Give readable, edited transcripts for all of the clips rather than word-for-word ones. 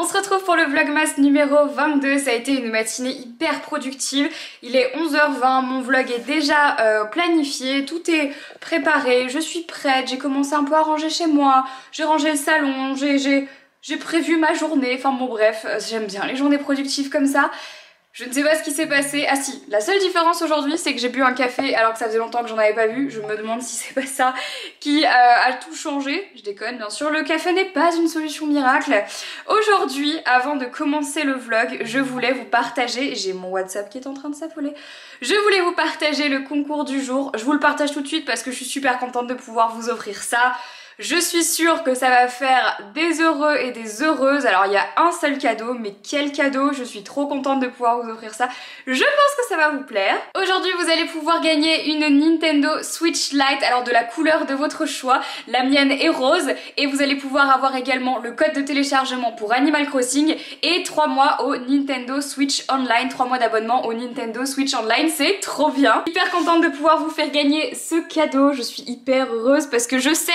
On se retrouve pour le vlogmas numéro 22, ça a été une matinée hyper productive. Il est 11h20, mon vlog est déjà planifié, tout est préparé, je suis prête, j'ai commencé un peu à ranger chez moi, j'ai rangé le salon, j'ai prévu ma journée, enfin bon bref, j'aime bien les journées productives comme ça. Je ne sais pas ce qui s'est passé. Ah si, la seule différence aujourd'hui c'est que j'ai bu un café alors que ça faisait longtemps que j'en avais pas bu. Je me demande si c'est pas ça qui a tout changé. Je déconne bien sûr, le café n'est pas une solution miracle. Aujourd'hui, avant de commencer le vlog, je voulais vous partager, j'ai mon WhatsApp qui est en train de s'affoler. Je voulais vous partager le concours du jour. Je vous le partage tout de suite parce que je suis super contente de pouvoir vous offrir ça. Je suis sûre que ça va faire des heureux et des heureuses. Alors il y a un seul cadeau, mais quel cadeau! Je suis trop contente de pouvoir vous offrir ça. Je pense que ça va vous plaire. Aujourd'hui vous allez pouvoir gagner une Nintendo Switch Lite, alors de la couleur de votre choix. La mienne est rose et vous allez pouvoir avoir également le code de téléchargement pour Animal Crossing et 3 mois au Nintendo Switch Online, 3 mois d'abonnement au Nintendo Switch Online, c'est trop bien. Hyper contente de pouvoir vous faire gagner ce cadeau, je suis hyper heureuse parce que je sais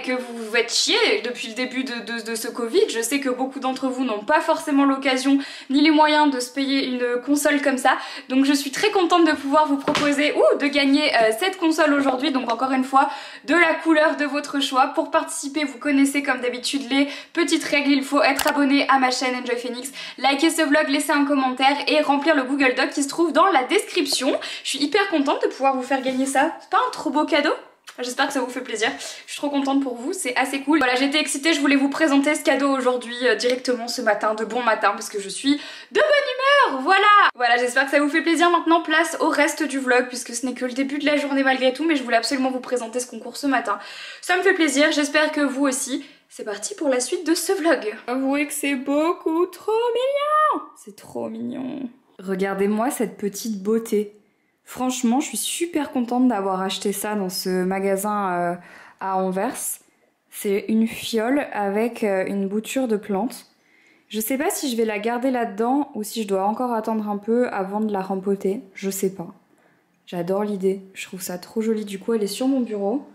que vous vous faites chier depuis le début de ce Covid. Je sais que beaucoup d'entre vous n'ont pas forcément l'occasion ni les moyens de se payer une console comme ça. Donc je suis très contente de pouvoir vous proposer de gagner cette console aujourd'hui. Donc encore une fois, de la couleur de votre choix. Pour participer, vous connaissez comme d'habitude les petites règles. Il faut être abonné à ma chaîne Enjoy Phoenix, liker ce vlog, laisser un commentaire et remplir le Google Doc qui se trouve dans la description. Je suis hyper contente de pouvoir vous faire gagner ça. C'est pas un trop beau cadeau ? J'espère que ça vous fait plaisir, je suis trop contente pour vous, c'est assez cool. Voilà, j'étais excitée, je voulais vous présenter ce cadeau aujourd'hui directement ce matin, de bon matin, parce que je suis de bonne humeur, voilà. Voilà, j'espère que ça vous fait plaisir. Maintenant, place au reste du vlog, puisque ce n'est que le début de la journée malgré tout, mais je voulais absolument vous présenter ce concours ce matin. Ça me fait plaisir, j'espère que vous aussi. C'est parti pour la suite de ce vlog. Avouez que c'est beaucoup trop mignon. C'est trop mignon. Regardez-moi cette petite beauté. Franchement, je suis super contente d'avoir acheté ça dans ce magasin à Anvers. C'est une fiole avec une bouture de plantes. Je sais pas si je vais la garder là-dedans ou si je dois encore attendre un peu avant de la rempoter. Je sais pas. J'adore l'idée. Je trouve ça trop joli. Du coup, elle est sur mon bureau.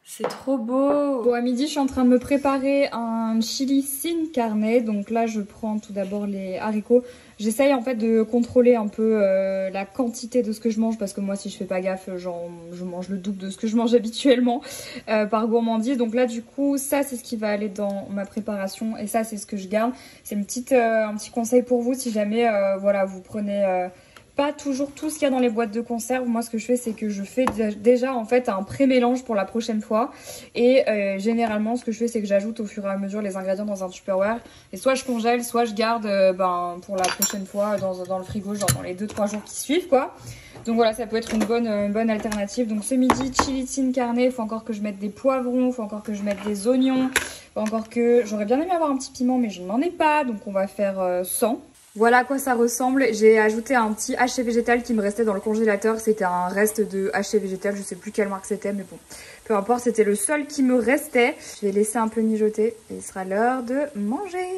C'est trop beau. Bon, à midi, je suis en train de me préparer un chili sin carne. Donc là, je prends tout d'abord les haricots. J'essaye en fait de contrôler un peu la quantité de ce que je mange parce que moi, si je fais pas gaffe, je mange le double de ce que je mange habituellement par gourmandise. Donc là, du coup, ça, c'est ce qui va aller dans ma préparation et ça, c'est ce que je garde. C'est un petit conseil pour vous si jamais, voilà, vous prenez... pas toujours tout ce qu'il y a dans les boîtes de conserve. Moi ce que je fais c'est que je fais déjà en fait un pré-mélange pour la prochaine fois et généralement ce que je fais c'est que j'ajoute au fur et à mesure les ingrédients dans un Tupperware et soit je congèle soit je garde pour la prochaine fois dans le frigo, genre dans les 2-3 jours qui suivent quoi. Donc voilà, ça peut être une bonne alternative. Donc ce midi, chili sin carne, il faut encore que je mette des poivrons, il faut encore que je mette des oignons, il faut encore que... J'aurais bien aimé avoir un petit piment mais je n'en ai pas, donc on va faire 100. Voilà à quoi ça ressemble. J'ai ajouté un petit haché végétal qui me restait dans le congélateur. C'était un reste de haché végétal, je sais plus quelle marque c'était, mais bon, peu importe, c'était le seul qui me restait. Je vais laisser un peu mijoter et il sera l'heure de manger.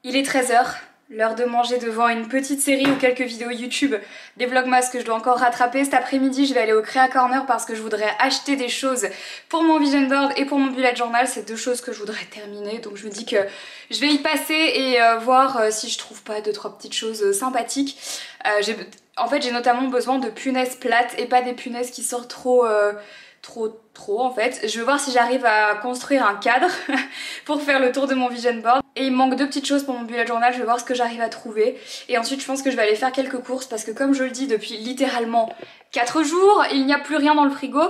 Il est 13h. L'heure de manger devant une petite série ou quelques vidéos YouTube, des vlogmas que je dois encore rattraper. Cet après-midi, je vais aller au Créa Corner parce que je voudrais acheter des choses pour mon vision board et pour mon bullet journal. C'est deux choses que je voudrais terminer. Donc je me dis que je vais y passer et voir si je trouve pas 2-3 petites choses sympathiques. En fait, j'ai notamment besoin de punaises plates et pas des punaises qui sortent trop en fait. Je vais voir si j'arrive à construire un cadre pour faire le tour de mon vision board. Et il me manque 2 petites choses pour mon bullet journal, je vais voir ce que j'arrive à trouver. Et ensuite je pense que je vais aller faire quelques courses parce que comme je le dis depuis littéralement 4 jours, il n'y a plus rien dans le frigo.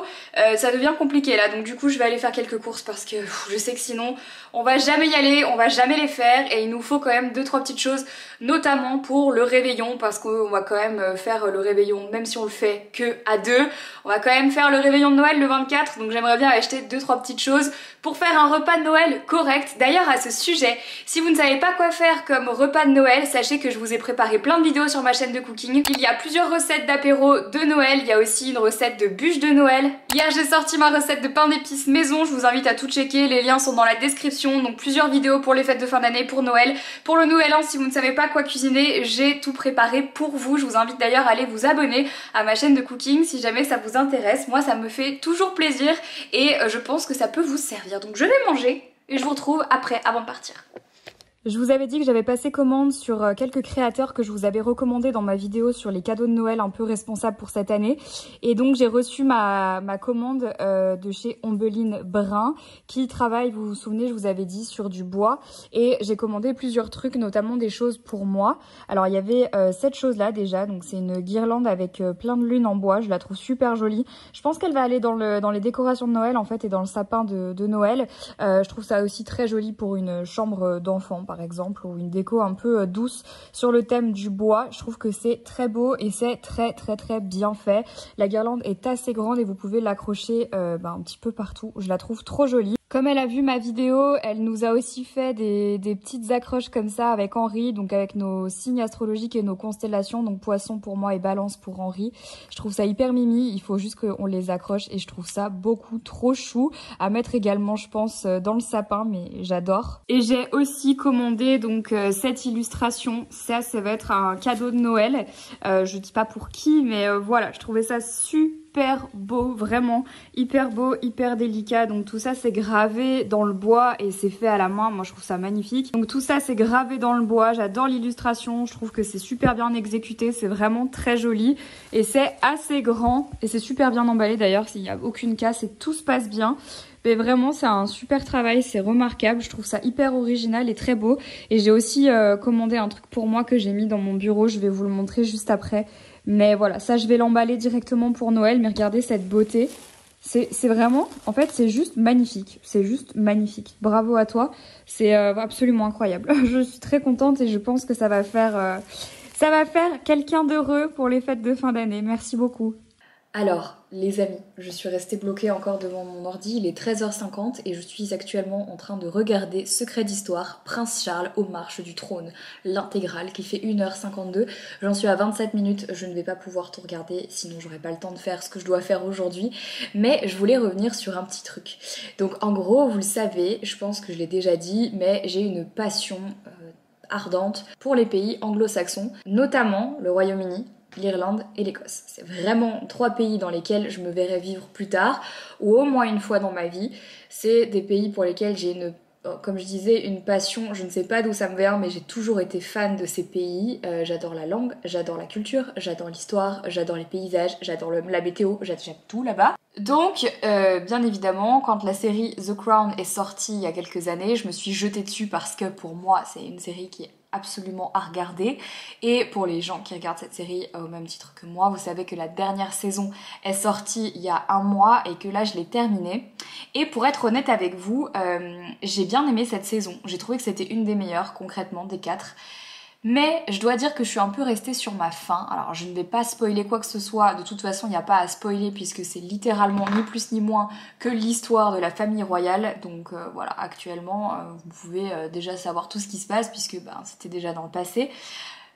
Ça devient compliqué là, donc du coup je vais aller faire quelques courses parce que je sais que sinon on va jamais y aller, on va jamais les faire. Et il nous faut quand même 2-3 petites choses, notamment pour le réveillon parce qu'on va quand même faire le réveillon, même si on le fait que à 2. On va quand même faire le réveillon de Noël le 24, donc j'aimerais bien acheter 2-3 petites choses pour faire un repas de Noël correct. D'ailleurs à ce sujet, si vous ne savez pas quoi faire comme repas de Noël, sachez que je vous ai préparé plein de vidéos sur ma chaîne de cooking. Il y a plusieurs recettes d'apéro de Noël, il y a aussi une recette de bûche de Noël. Hier j'ai sorti ma recette de pain d'épices maison, je vous invite à tout checker, les liens sont dans la description. Donc plusieurs vidéos pour les fêtes de fin d'année, pour Noël. Pour le nouvel an, si vous ne savez pas quoi cuisiner, j'ai tout préparé pour vous. Je vous invite d'ailleurs à aller vous abonner à ma chaîne de cooking si jamais ça vous intéresse. Moi ça me fait toujours plaisir et je pense que ça peut vous servir. Donc je vais manger et je vous retrouve après, avant de partir. Je vous avais dit que j'avais passé commande sur quelques créateurs que je vous avais recommandés dans ma vidéo sur les cadeaux de Noël un peu responsables pour cette année. Et donc j'ai reçu ma commande de chez Ombeline Brun qui travaille, vous vous souvenez, je vous avais dit, sur du bois. Et j'ai commandé plusieurs trucs, notamment des choses pour moi. Alors il y avait cette chose-là déjà, donc c'est une guirlande avec plein de lunes en bois. Je la trouve super jolie. Je pense qu'elle va aller dans les décorations de Noël en fait et dans le sapin de Noël. Je trouve ça aussi très joli pour une chambre d'enfant par exemple, ou une déco un peu douce sur le thème du bois. Je trouve que c'est très beau et c'est très bien fait. La guirlande est assez grande et vous pouvez l'accrocher un petit peu partout. Je la trouve trop jolie. Comme elle a vu ma vidéo, elle nous a aussi fait des petites accroches comme ça avec Henri, donc avec nos signes astrologiques et nos constellations, donc Poisson pour moi et Balance pour Henri. Je trouve ça hyper mimi, il faut juste qu'on les accroche et je trouve ça beaucoup trop chou à mettre également, je pense, dans le sapin, mais j'adore. Et j'ai aussi commandé donc cette illustration, ça va être un cadeau de Noël. Je dis pas pour qui, mais voilà, je trouvais ça super beau, vraiment hyper beau, hyper délicat. Donc tout ça c'est gravé dans le bois et c'est fait à la main. Moi je trouve ça magnifique. Donc tout ça c'est gravé dans le bois. J'adore l'illustration. Je trouve que c'est super bien exécuté. C'est vraiment très joli et c'est assez grand et c'est super bien emballé d'ailleurs. S'il n'y a aucune casse et tout se passe bien. Mais vraiment c'est un super travail, c'est remarquable, je trouve ça hyper original et très beau. Et j'ai aussi commandé un truc pour moi que j'ai mis dans mon bureau, je vais vous le montrer juste après. Mais voilà, ça je vais l'emballer directement pour Noël, mais regardez cette beauté. C'est vraiment, en fait c'est juste magnifique, c'est juste magnifique. Bravo à toi, c'est absolument incroyable. Je suis très contente et je pense que ça va faire quelqu'un d'heureux pour les fêtes de fin d'année. Merci beaucoup. Alors, les amis, je suis restée bloquée encore devant mon ordi, il est 13h50 et je suis actuellement en train de regarder Secret d'Histoire, Prince Charles aux marches du trône, l'intégrale qui fait 1h52. J'en suis à 27 minutes, je ne vais pas pouvoir tout regarder, sinon j'aurai pas le temps de faire ce que je dois faire aujourd'hui. Mais je voulais revenir sur un petit truc. Donc en gros, vous le savez, je pense que je l'ai déjà dit, mais j'ai une passion ardente pour les pays anglo-saxons, notamment le Royaume-Uni, l'Irlande et l'Écosse. C'est vraiment 3 pays dans lesquels je me verrai vivre plus tard, ou au moins une fois dans ma vie. C'est des pays pour lesquels j'ai comme je disais, une passion. Je ne sais pas d'où ça me vient, mais j'ai toujours été fan de ces pays. J'adore la langue, j'adore la culture, j'adore l'histoire, j'adore les paysages, j'adore la météo, j'aime tout là-bas. Donc, bien évidemment, quand la série The Crown est sortie il y a quelques années, je me suis jetée dessus parce que pour moi, c'est une série qui est absolument à regarder. Et pour les gens qui regardent cette série au même titre que moi, vous savez que la dernière saison est sortie il y a un mois et que là je l'ai terminée. Et pour être honnête avec vous, j'ai bien aimé cette saison. J'ai trouvé que c'était une des meilleures concrètement des 4. Mais je dois dire que je suis un peu restée sur ma faim. Alors je ne vais pas spoiler quoi que ce soit, de toute façon il n'y a pas à spoiler puisque c'est littéralement ni plus ni moins que l'histoire de la famille royale. Donc voilà, actuellement vous pouvez déjà savoir tout ce qui se passe puisque c'était déjà dans le passé.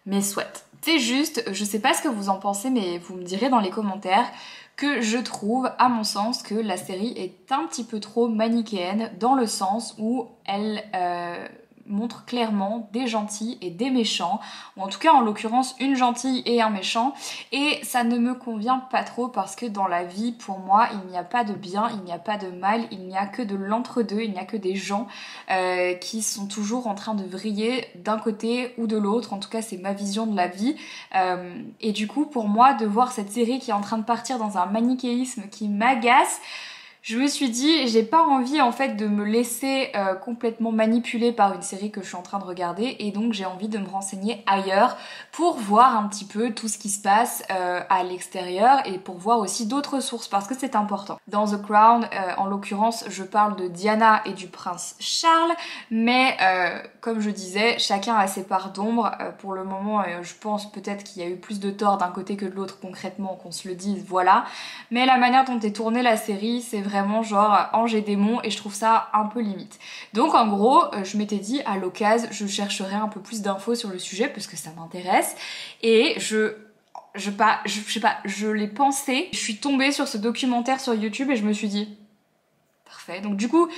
Mais soit. C'est juste, je sais pas ce que vous en pensez mais vous me direz dans les commentaires que je trouve, à mon sens, que la série est un petit peu trop manichéenne dans le sens où elle montre clairement des gentils et des méchants, ou en tout cas en l'occurrence une gentille et un méchant, et ça ne me convient pas trop parce que dans la vie pour moi il n'y a pas de bien, il n'y a pas de mal, il n'y a que de l'entre-deux, il n'y a que des gens qui sont toujours en train de vriller d'un côté ou de l'autre, en tout cas c'est ma vision de la vie, et du coup pour moi de voir cette série qui est en train de partir dans un manichéisme qui m'agace, je me suis dit, j'ai pas envie en fait de me laisser complètement manipuler par une série que je suis en train de regarder et donc j'ai envie de me renseigner ailleurs pour voir un petit peu tout ce qui se passe à l'extérieur et pour voir aussi d'autres sources parce que c'est important. Dans The Crown, en l'occurrence, je parle de Diana et du prince Charles, mais comme je disais, chacun a ses parts d'ombre. Pour le moment, je pense peut-être qu'il y a eu plus de tort d'un côté que de l'autre concrètement, qu'on se le dise, voilà. Mais la manière dont est tournée la série, c'est vraiment genre ange et démon et je trouve ça un peu limite. Donc en gros, je m'étais dit à l'occasion, je chercherai un peu plus d'infos sur le sujet parce que ça m'intéresse et je sais pas, je l'ai pensé. Je suis tombée sur ce documentaire sur YouTube et je me suis dit parfait. Donc du coup,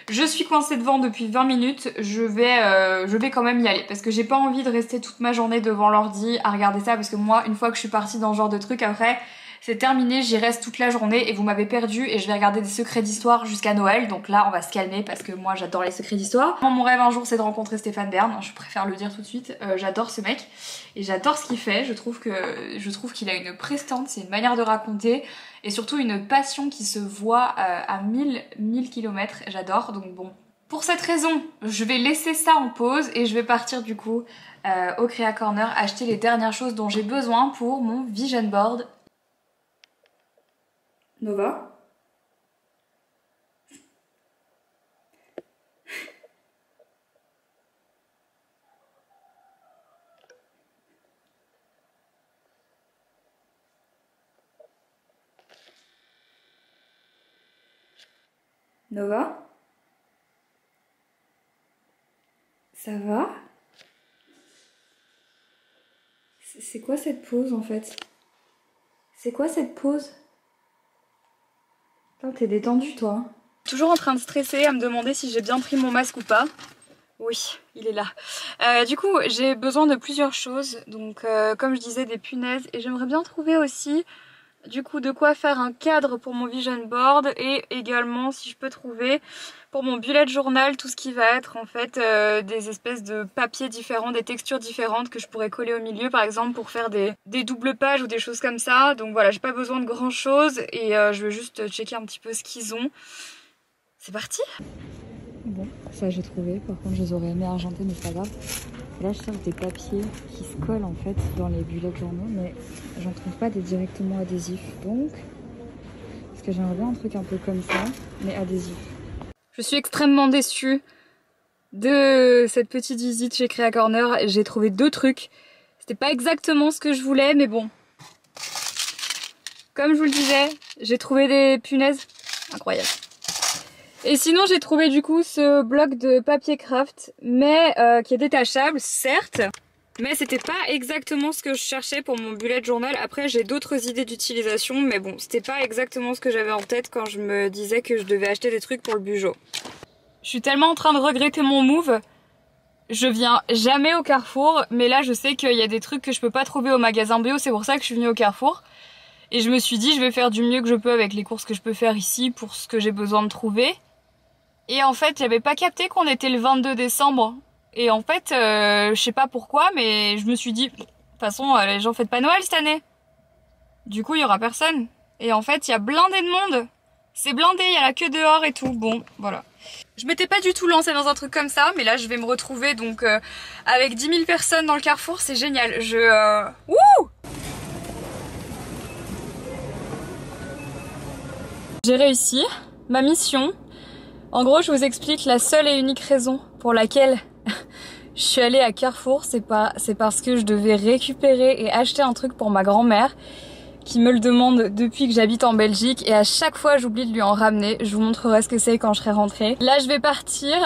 je suis coincée devant depuis 20 minutes, je vais quand même y aller parce que j'ai pas envie de rester toute ma journée devant l'ordi à regarder ça parce que moi, une fois que je suis partie dans ce genre de truc, après c'est terminé, j'y reste toute la journée et vous m'avez perdu et je vais regarder des secrets d'histoire jusqu'à Noël. Donc là on va se calmer parce que moi j'adore les secrets d'histoire. Mon rêve un jour c'est de rencontrer Stéphane Bern, je préfère le dire tout de suite, j'adore ce mec et j'adore ce qu'il fait, je trouve qu'il a une prestance, c'est une manière de raconter et surtout une passion qui se voit à 1000 km, j'adore. Donc bon, pour cette raison je vais laisser ça en pause et je vais partir du coup au Créa Corner acheter les dernières choses dont j'ai besoin pour mon vision board. Nova? Nova? Ça va? C'est quoi cette pause en fait? C'est quoi cette pause? Putain, t'es détendue toi. Toujours en train de stresser à me demander si j'ai bien pris mon masque ou pas. Oui, il est là. Du coup, j'ai besoin de plusieurs choses. Donc, comme je disais, des punaises. Et j'aimerais bien trouver aussi, du coup, de quoi faire un cadre pour mon vision board. Et également, si je peux trouver, pour mon bullet journal, tout ce qui va être en fait des espèces de papiers différents, des textures différentes que je pourrais coller au milieu, par exemple, pour faire des doubles pages ou des choses comme ça. Donc voilà, j'ai pas besoin de grand chose. Et je vais juste checker un petit peu ce qu'ils ont. C'est parti! Bon, ça j'ai trouvé, par contre je les aurais aimé argenter mais c'est pas grave. Là je cherche des papiers qui se collent en fait dans les bullets journaux mais j'en trouve pas des directement adhésifs. Donc, parce que j'aimerais bien un truc un peu comme ça, mais adhésif. Je suis extrêmement déçue de cette petite visite chez Créa Corner. J'ai trouvé deux trucs. C'était pas exactement ce que je voulais mais bon. Comme je vous le disais, j'ai trouvé des punaises incroyables. Et sinon j'ai trouvé du coup ce bloc de papier craft, mais qui est détachable certes, mais c'était pas exactement ce que je cherchais pour mon bullet journal. Après j'ai d'autres idées d'utilisation, mais bon c'était pas exactement ce que j'avais en tête quand je me disais que je devais acheter des trucs pour le bujo. Je suis tellement en train de regretter mon move, je viens jamais au Carrefour, mais là je sais qu'il y a des trucs que je peux pas trouver au magasin bio, c'est pour ça que je suis venue au Carrefour. Et je me suis dit je vais faire du mieux que je peux avec les courses que je peux faire ici pour ce que j'ai besoin de trouver. Et en fait, j'avais pas capté qu'on était le 22 décembre. Et en fait, je sais pas pourquoi, mais je me suis dit, de toute façon, les gens fêtent pas Noël cette année. Du coup, il y aura personne. Et en fait, il y a blindé de monde. C'est blindé, il y a la queue dehors et tout. Bon, voilà. Je m'étais pas du tout lancée dans un truc comme ça, mais là, je vais me retrouver donc avec 10 000 personnes dans le Carrefour. C'est génial. Wouh! J'ai réussi ma mission. En gros, je vous explique la seule et unique raison pour laquelle je suis allée à Carrefour, c'est parce que je devais récupérer et acheter un truc pour ma grand-mère qui me le demande depuis que j'habite en Belgique et à chaque fois j'oublie de lui en ramener. Je vous montrerai ce que c'est quand je serai rentrée. Là, je vais partir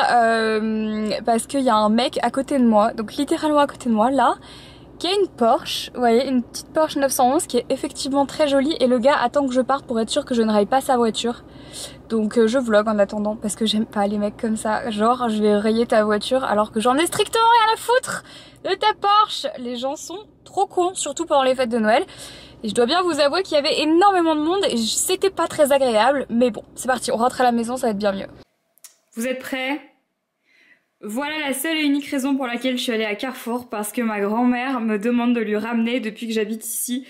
parce qu'il y a un mec à côté de moi, donc littéralement à côté de moi, là, qui a une Porsche, vous voyez, une petite Porsche 911 qui est effectivement très jolie et le gars attend que je parte pour être sûr que je ne raille pas sa voiture. Donc je vlog en attendant parce que j'aime pas les mecs comme ça, genre je vais rayer ta voiture alors que j'en ai strictement rien à foutre de ta Porsche. Les gens sont trop cons, surtout pendant les fêtes de Noël. Et je dois bien vous avouer qu'il y avait énormément de monde et c'était pas très agréable, mais bon, c'est parti, on rentre à la maison, ça va être bien mieux. Vous êtes prêts ? Voilà la seule et unique raison pour laquelle je suis allée à Carrefour, parce que ma grand-mère me demande de lui ramener, depuis que j'habite ici,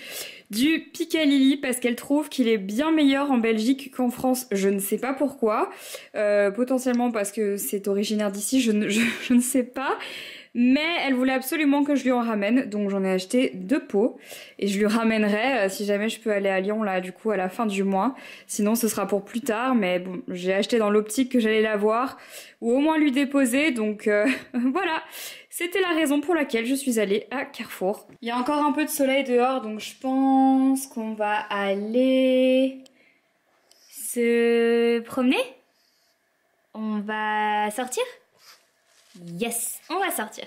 du Picalilli, parce qu'elle trouve qu'il est bien meilleur en Belgique qu'en France. Je ne sais pas pourquoi, potentiellement parce que c'est originaire d'ici, je ne sais pas. Mais elle voulait absolument que je lui en ramène, donc j'en ai acheté 2 pots. Et je lui ramènerai si jamais je peux aller à Lyon, là, du coup, à la fin du mois. Sinon, ce sera pour plus tard, mais bon, j'ai acheté dans l'optique que j'allais la voir, ou au moins lui déposer, donc voilà. C'était la raison pour laquelle je suis allée à Carrefour. Il y a encore un peu de soleil dehors, donc je pense qu'on va aller se promener. On va sortir ? Yes, on va sortir.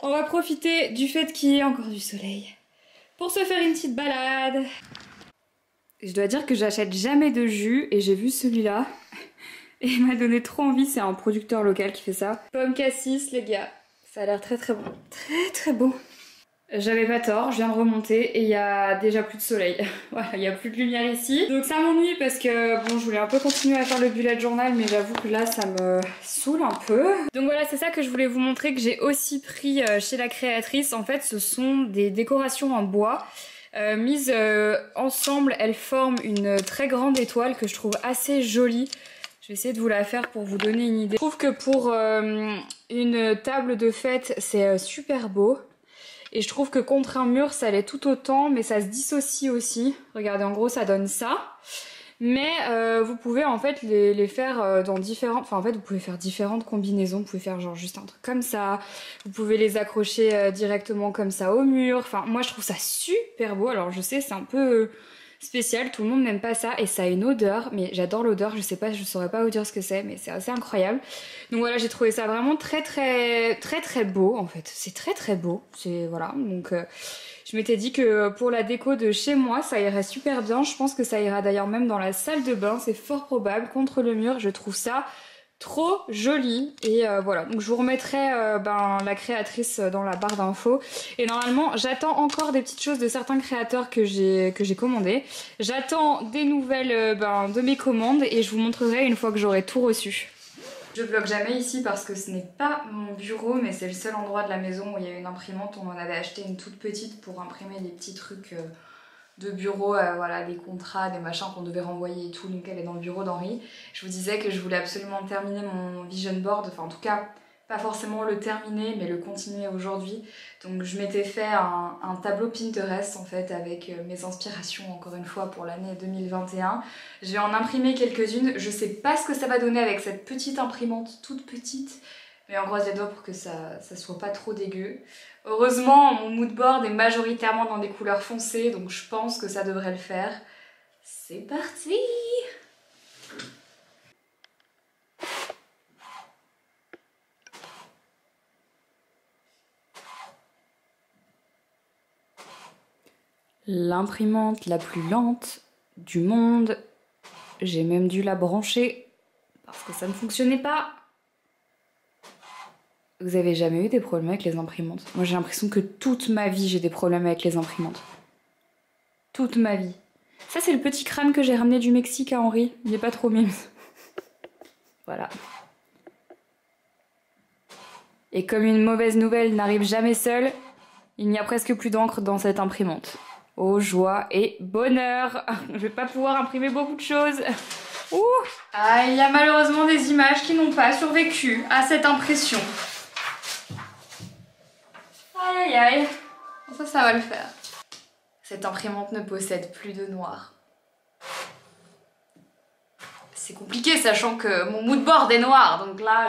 On va profiter du fait qu'il y ait encore du soleil pour se faire une petite balade. Je dois dire que j'achète jamais de jus et j'ai vu celui-là et il m'a donné trop envie. C'est un producteur local qui fait ça. Pomme cassis, les gars. Ça a l'air très très bon. Très très bon. J'avais pas tort, je viens de remonter et il y a déjà plus de soleil. Voilà, il y a plus de lumière ici. Donc ça m'ennuie parce que bon, je voulais un peu continuer à faire le bullet journal, mais j'avoue que là ça me saoule un peu. Donc voilà, c'est ça que je voulais vous montrer, que j'ai aussi pris chez la créatrice. En fait, ce sont des décorations en bois. Mises ensemble, elles forment une très grande étoile que je trouve assez jolie. Je vais essayer de vous la faire pour vous donner une idée. Je trouve que pour une table de fête, c'est super beau. Et je trouve que contre un mur, ça l'est tout autant, mais ça se dissocie aussi. Regardez, en gros, ça donne ça. Mais vous pouvez en fait les faire dans différentes... Enfin, en fait, vous pouvez faire différentes combinaisons. Vous pouvez faire genre juste un truc comme ça. Vous pouvez les accrocher directement comme ça au mur. Enfin, moi, je trouve ça super beau. Alors, je sais, c'est un peu spécial. Tout le monde n'aime pas ça. Et ça a une odeur. Mais j'adore l'odeur. Je sais pas, je saurais pas vous dire ce que c'est. Mais c'est assez incroyable. Donc voilà, j'ai trouvé ça vraiment très beau en fait. C'est très beau. C'est voilà. Donc je m'étais dit que pour la déco de chez moi, ça irait super bien. Je pense que ça ira d'ailleurs même dans la salle de bain. C'est fort probable. Contre le mur, je trouve ça trop joli. Et voilà. Donc je vous remettrai la créatrice dans la barre d'infos. Et normalement, j'attends encore des petites choses de certains créateurs que j'ai commandé. J'attends des nouvelles de mes commandes et je vous montrerai une fois que j'aurai tout reçu. Je vlog jamais ici parce que ce n'est pas mon bureau, mais c'est le seul endroit de la maison où il y a une imprimante. On en avait acheté une toute petite pour imprimer des petits trucs de bureau, voilà, des contrats, des machins qu'on devait renvoyer et tout. Donc elle est dans le bureau d'Henri. Je vous disais que je voulais absolument terminer mon vision board, enfin en tout cas pas forcément le terminer mais le continuer aujourd'hui. Donc je m'étais fait un tableau Pinterest en fait avec mes inspirations encore une fois pour l'année 2021. Je vais en imprimer quelques-unes. Je sais pas ce que ça va donner avec cette petite imprimante toute petite, mais on croise les doigts pour que ça soit pas trop dégueu. Heureusement mon mood board est majoritairement dans des couleurs foncées, donc je pense que ça devrait le faire. C'est parti! L'imprimante la plus lente du monde. J'ai même dû la brancher parce que ça ne fonctionnait pas. Vous avez jamais eu des problèmes avec les imprimantes? Moi j'ai l'impression que toute ma vie j'ai des problèmes avec les imprimantes. Toute ma vie. Ça c'est le petit crâne que j'ai ramené du Mexique à Henri. Il est pas trop mime. Voilà. Et comme une mauvaise nouvelle n'arrive jamais seule, il n'y a presque plus d'encre dans cette imprimante. Oh, joie et bonheur! Je vais pas pouvoir imprimer beaucoup de choses. Ouh! Ah, il y a malheureusement des images qui n'ont pas survécu à cette impression. Aïe aïe aïe. Ça va le faire. Cette imprimante ne possède plus de noir. C'est compliqué sachant que mon mood board est noir, donc là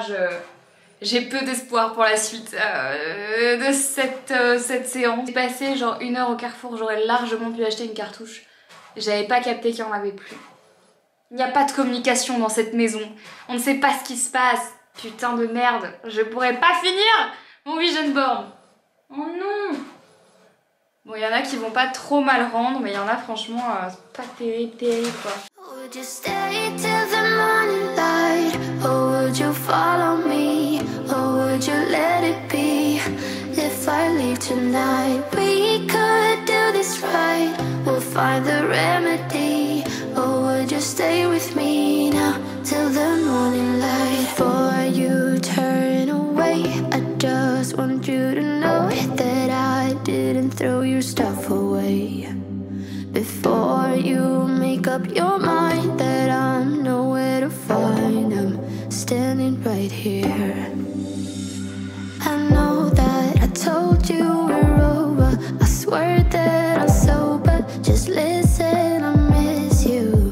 j'ai peu d'espoir pour la suite de cette séance. J'ai passé genre 1 heure au Carrefour, j'aurais largement pu acheter une cartouche. J'avais pas capté qu'il n'y en avait plus. Il n'y a pas de communication dans cette maison. On ne sait pas ce qui se passe. Putain de merde, je pourrais pas finir mon vision board. Oh non! Bon, il y en a qui vont pas trop mal rendre, mais il y en a franchement, c'est pas terrible quoi. Would you stay till the morning light? Or would you follow me? Or would you let it be? If I leave tonight, we could do this right. We'll find the remedy. Or would you stay with me now till the morning light? Before you turn away, I just want you to know that I didn't throw your stuff away. Before you make up your mind that I'm nowhere to find, I'm standing right here. I know that I told you we're over. I swear that I'm sober. Just listen, I miss you.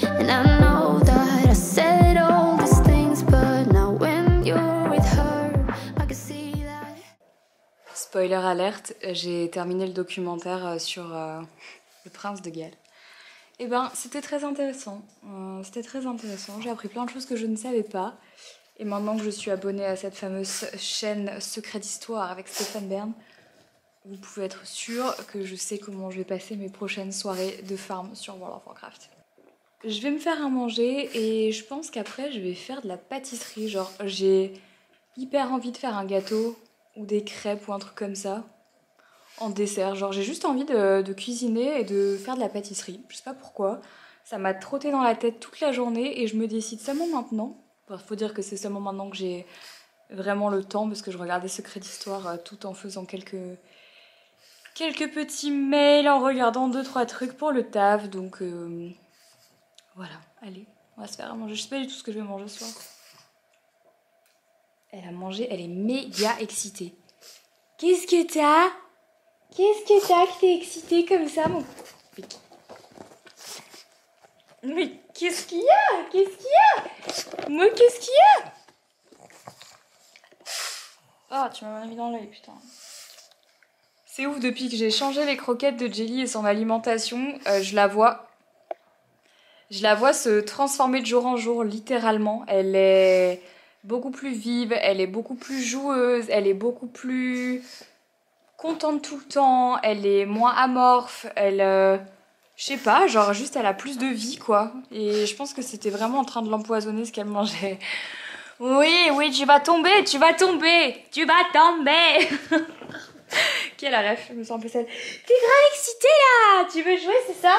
And I know that I said all these things, but now when you're with her, I can see that. Spoiler alerte, j'ai terminé le documentaire sur le prince de Galles. Et ben c'était très intéressant, j'ai appris plein de choses que je ne savais pas. Et maintenant que je suis abonnée à cette fameuse chaîne Secret d'Histoire avec Stéphane Bern, vous pouvez être sûr que je sais comment je vais passer mes prochaines soirées de farm sur World of Warcraft. Je vais me faire à manger et je pense qu'après je vais faire de la pâtisserie, genre j'ai hyper envie de faire un gâteau ou des crêpes ou un truc comme ça. en dessert. Genre j'ai juste envie de cuisiner et de faire de la pâtisserie. Je sais pas pourquoi. Ça m'a trotté dans la tête toute la journée et je me décide seulement maintenant. Enfin, faut dire que c'est seulement maintenant que j'ai vraiment le temps parce que je regardais Secret d'Histoire tout en faisant quelques petits mails, en regardant 2-3 trucs pour le taf. Donc voilà, allez, on va se faire à manger. Je sais pas du tout ce que je vais manger ce soir. Elle a mangé, elle est méga excitée. Qu'est-ce que t'as? Qu'est-ce que t'as que t'es excitée comme ça, mon... Mais qu'est-ce qu'il y a? Qu'est-ce qu'il y a? Moi, qu'est-ce qu'il y a? Oh, tu m'as mis dans l'œil, putain. C'est ouf, depuis que j'ai changé les croquettes de Jelly et son alimentation, je la vois se transformer de jour en jour, littéralement. Elle est beaucoup plus vive, elle est beaucoup plus joueuse, elle est beaucoup plus contente tout le temps, elle est moins amorphe, elle... je sais pas, genre juste elle a plus de vie quoi. Et je pense que c'était vraiment en train de l'empoisonner ce qu'elle mangeait. Oui, oui, tu vas tomber, tu vas tomber, tu vas tomber. Quelle ref, je me sens un peu sale. T'es grave excitée là, tu veux jouer, c'est ça?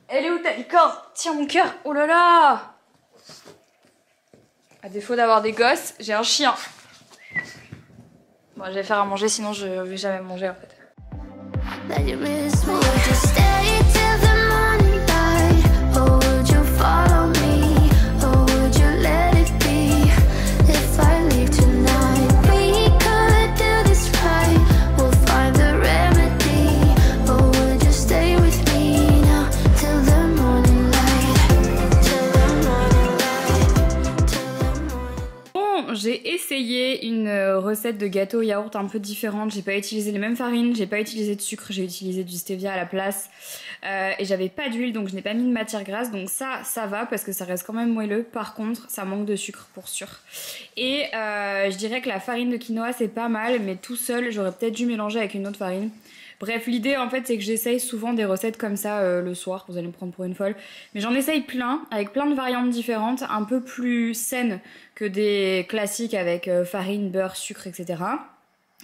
Elle est où ta licorne? Tiens mon cœur, oh là là. À défaut d'avoir des gosses, j'ai un chien. Bon, je vais faire à manger, sinon je vais jamais manger en fait. J'ai essayé une recette de gâteau yaourt un peu différente. J'ai pas utilisé les mêmes farines, j'ai pas utilisé de sucre, j'ai utilisé du stevia à la place. Et j'avais pas d'huile, donc je n'ai pas mis de matière grasse. Donc ça va parce que ça reste quand même moelleux. Par contre, ça manque de sucre pour sûr. Et je dirais que la farine de quinoa c'est pas mal, mais tout seul j'aurais peut-être dû mélanger avec une autre farine. Bref, l'idée en fait c'est que j'essaye souvent des recettes comme ça le soir, vous allez me prendre pour une folle. Mais j'en essaye plein, avec plein de variantes différentes, un peu plus saines que des classiques avec farine, beurre, sucre, etc.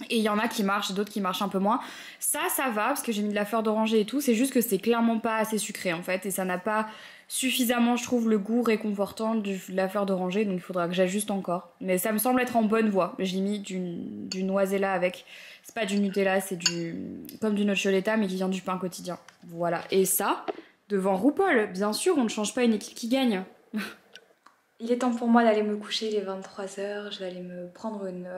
Et il y en a qui marchent, d'autres qui marchent un peu moins. Ça va, parce que j'ai mis de la fleur d'oranger et tout, c'est juste que c'est clairement pas assez sucré en fait, et ça n'a pas suffisamment, je trouve, le goût réconfortant de la fleur d'oranger, donc il faudra que j'ajuste encore. Mais ça me semble être en bonne voie. J'ai mis du noisella avec... C'est pas du Nutella, c'est comme du noccioletta, mais qui vient du pain quotidien. Voilà. Et ça, devant RuPaul, bien sûr, on ne change pas une équipe qui gagne. Il est temps pour moi d'aller me coucher, il est 23h. Je vais aller me prendre une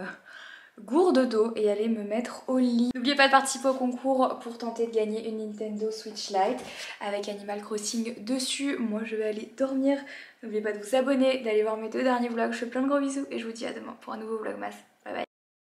gourde d'eau et aller me mettre au lit. N'oubliez pas de participer au concours pour tenter de gagner une Nintendo Switch Lite avec Animal Crossing dessus. Moi, je vais aller dormir. N'oubliez pas de vous abonner, d'aller voir mes 2 derniers vlogs. Je fais plein de gros bisous et je vous dis à demain pour un nouveau vlogmas. Bye bye.